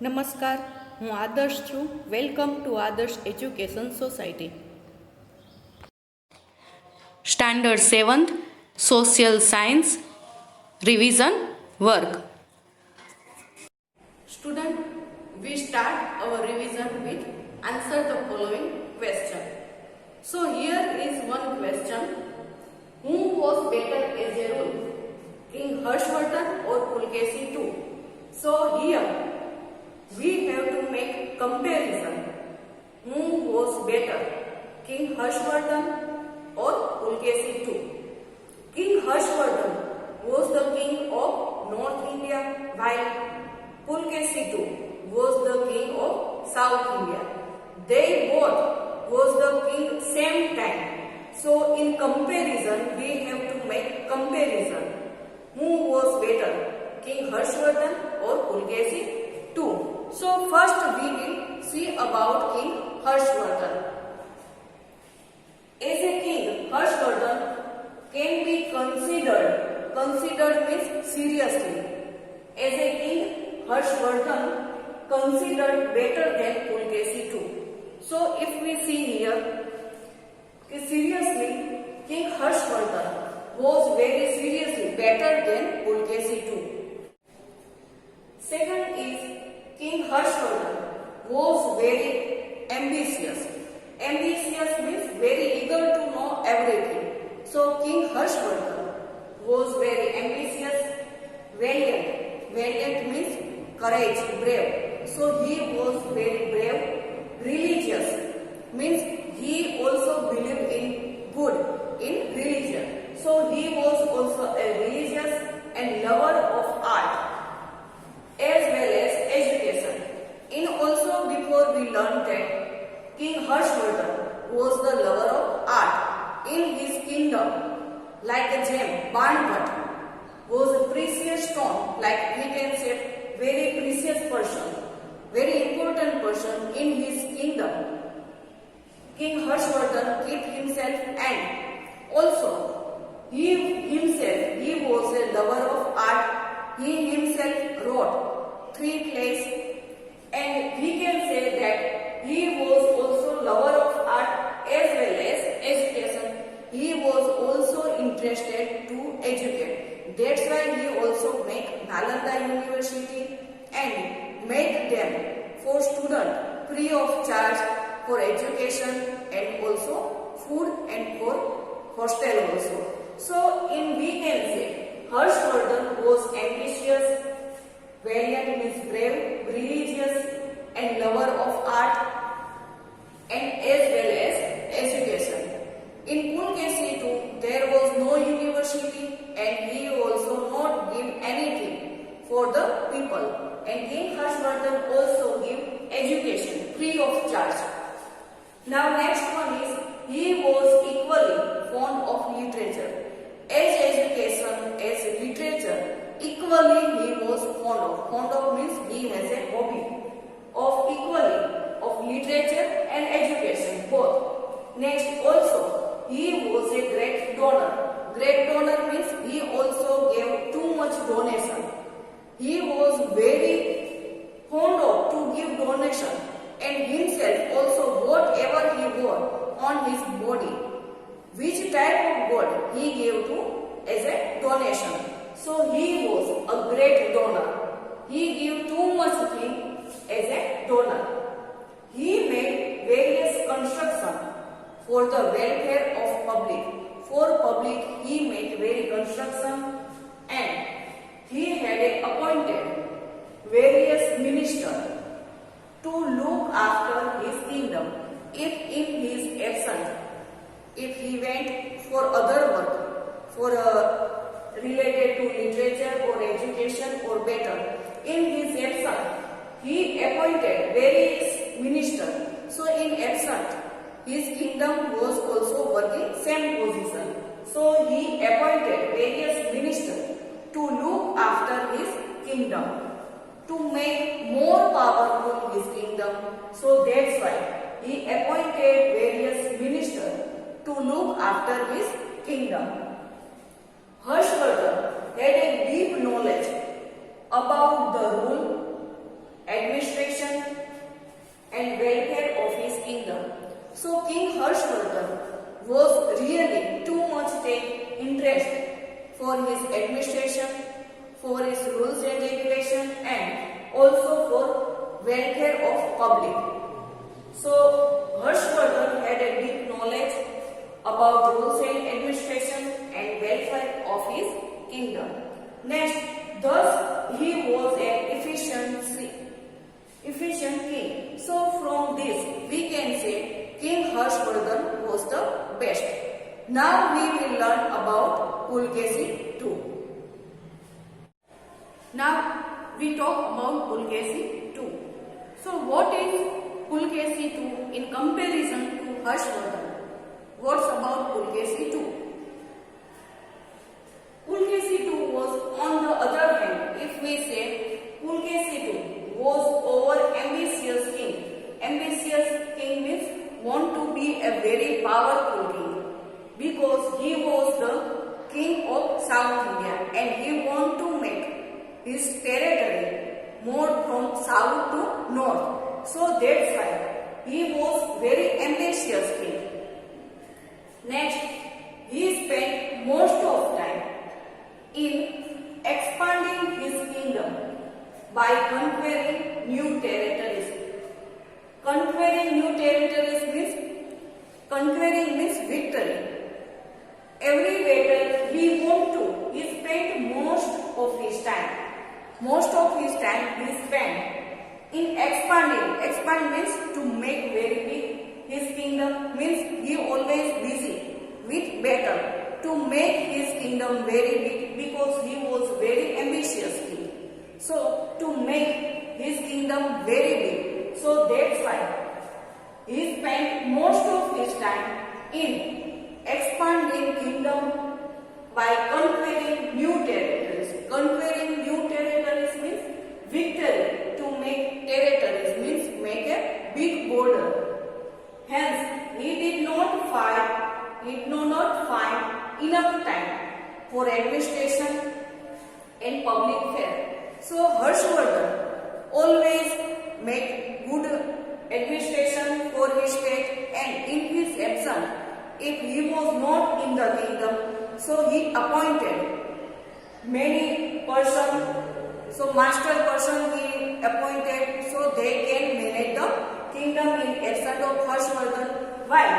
નમસ્કાર, હું આદર્શ છું. વેલકમ ટુ આદર્શ education society. Standard 7th social science revision work. Student, we start our revision with answer the following question. So here is one question. Who was better as a rule? King Harshvardhan or Pulkesi II? So here we have to make comparison. Who was better, King Harshvardhan or Pulkesi II? King Harshvardhan was the king of North India, while Pulkesi II was the king of South India. They both was the king same time. So in comparison, we have to make comparison. Who was better, King Harshvardhan or Pulkesi II? So first we will see about King Harshvardhan. As a king, Harshvardhan can be considered means seriously. As a king, Harshvardhan considered better than Pulkesi II. So if we see here, seriously, King Harshvardhan was very seriously better than Pulkesi II. Second is King Harshvardhan was very ambitious. Ambitious means very eager to know everything. So King Harshvardhan was very ambitious, valiant. Valiant means courage, brave. So he was very brave. Religious means he also believed in good, in religion. So he was also a religious and lover of art as well as education. In also before we learned that King Harshvardhan was the lover of art. In his kingdom, like a gem, Banbhat was a precious stone, like we can say very precious person, very important person in his kingdom. King Harshvardhan kept himself, and also he was a lover of art. He himself wrote 3 plays, and we can say that he was also lover of art as well as education. He was also interested to educate. That's why he also make Nalanda University and make them for students free of charge for education and also food and for hostel also. So in we can say Harshvardhan was ambitious, valiant means brave, religious and lover of art and as well as education. In Pulkesi II, there was no university and he also not give anything for the people. And King Harshvardhan also give education free of charge. Now next one is he was equally fond of literature. As education, as literature, equally he was fond of. Fond of means he has a hobby of equally of literature and education both. Next also he was a great donor. Great donor means he also gave too much donation. He was very fond of to give donation and himself also whatever he wore on his body, which type of god he gave to as a donation. So he was a great donor. He gave too much thing as a donor. He made various construction for the welfare of public. For public he made very construction, and he had appointed various ministers to look after his kingdom. If in his absence, if he went for other work, for related to literature or education or better, in his absence he appointed various ministers. So in absence his kingdom was also working same position. So he appointed various ministers to look after his kingdom, to make more powerful his kingdom. So that's why he appointed various ministers to look after his kingdom. Harshvardhan had a deep knowledge about the rule, administration public. So Harshvardhan had a deep knowledge about rules and administration and welfare of his kingdom. Next, thus he was an efficient king. So from this we can say King Harshvardhan was the best. Now we will learn about Pulkesi II. Now we talk about Pulkesi II. So what is Pulkesi II in comparison to Harshvardhan? What's about Pulkesi II? Pulkesi II was, on the other hand, if we say Pulkesi II was over ambitious king. Ambitious king means want to be a very powerful king, because he was the king of South India and he want to make his territory more from south to north. So that's why he was very ambitious king. Next, he spent most of time in expanding his kingdom by conquering new territories. Conquering means victory. Every battle he won to, he spent most of his time he spent in expanding. Expand means to make very big. His kingdom means he always busy with battle to make his kingdom very big, because he was very ambitious king. So to make his kingdom very big. So that's why he spent most of his time in expanding kingdom by conquering new territories. Conquering new territories means victory. To make territories means make a big border. Hence, he did not find enough time for administration and public fare. So Harshvardhan always make good administration for his state, and in his absence, if he was not in the kingdom, so he appointed many persons. So master person he appointed, so they can manage the kingdom in absence of Harshvardhan. While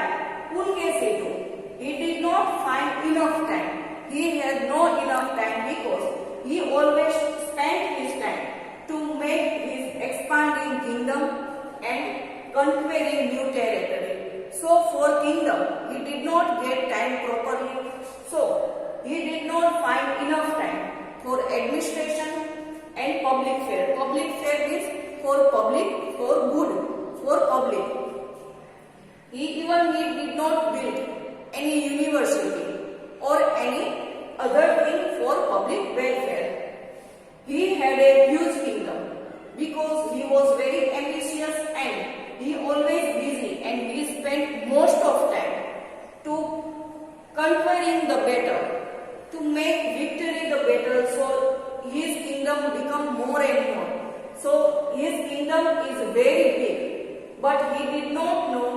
Pulkesi II, he did not find enough time. He had no enough time because he always spent his time to make his expanding kingdom and conquering new territory. So for kingdom, he did not get time properly. So he did not find enough time for administration and public fare. Public fare means for public, for good, for public. He did not build any university or any other thing for public welfare. He had a huge kingdom because he was very ambitious and he always busy, and he spent most of time to conquering the battle, to make victory the battle. So his kingdom become more and more. So his kingdom is very big, but he did not know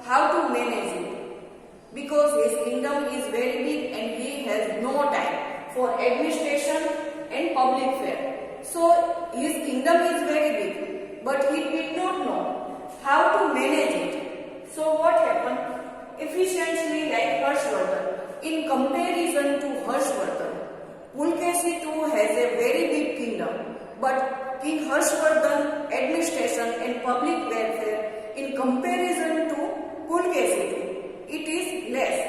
how to manage it, because his kingdom is very big and he has no time for administration and public fare. So his kingdom is very big, but he did not know how to manage it. So what happened? Efficiently like Harshvardhan, in comparison to Harshvardhan, Pulkesi II has a very big kingdom, but King Harshvardhan administration and public welfare in comparison to Pulkesi II, it is less.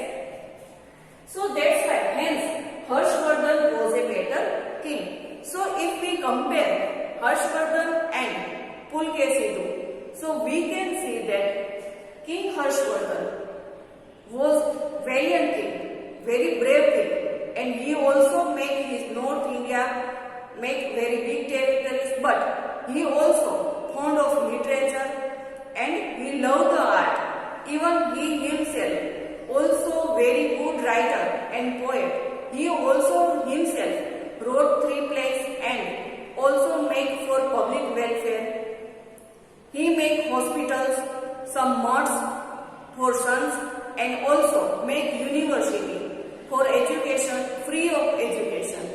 So that's why, hence Harshvardhan was a better king. So if we compare Harshvardhan and Pulkesi II, so we can see that King Harshvardhan was valiant king, very brave king, and he also made his North India make very big territories, but he also fond of literature and he loved the art. Even he himself also very good writer and poet. He also himself wrote 3 plays and also make for public welfare. He make hospitals, some modes for sons, and also make university for education, free of education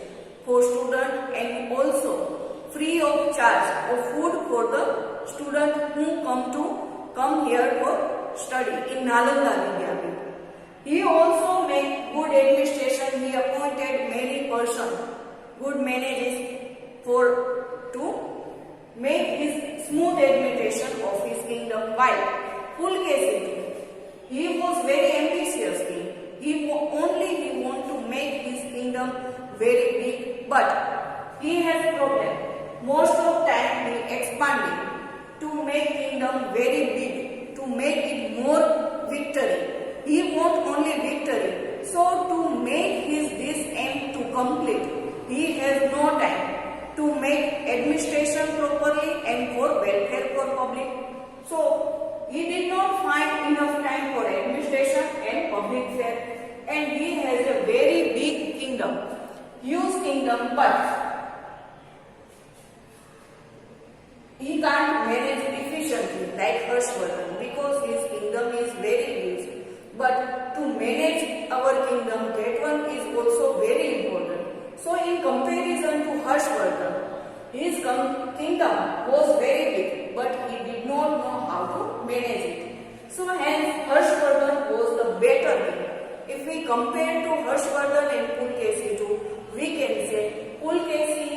for students, and also free of charge of food for the student who come here for study in Nalanda Vidyapith. He also made good administration. He appointed many persons, good managers to make his smooth administration of his kingdom. While Pulkesini, he was very ambitious king. He want to make his kingdom very big, but he has problem. Most of time he expanding to make kingdom very big, to make it more victory. He want only victory. So to make this aim to complete, he has no time to make administration properly and for welfare for public. So he did not find enough time for administration and public fare, and he has a very big kingdom, huge kingdom, but he can't manage efficiently like Harshvardhan because his kingdom is very huge. But to manage our kingdom, that one is also very important. So in comparison to Harshvardhan, his kingdom was very big, but he did not know how to manage it. So hence Harshvardhan was the better king. If we compare to Harshvardhan and Pulkesi II, we can say Pulkesi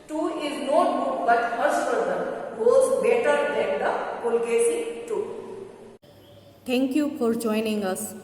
II is not good, but Harshvardhan was better than the Pulkesi II. Thank you for joining us.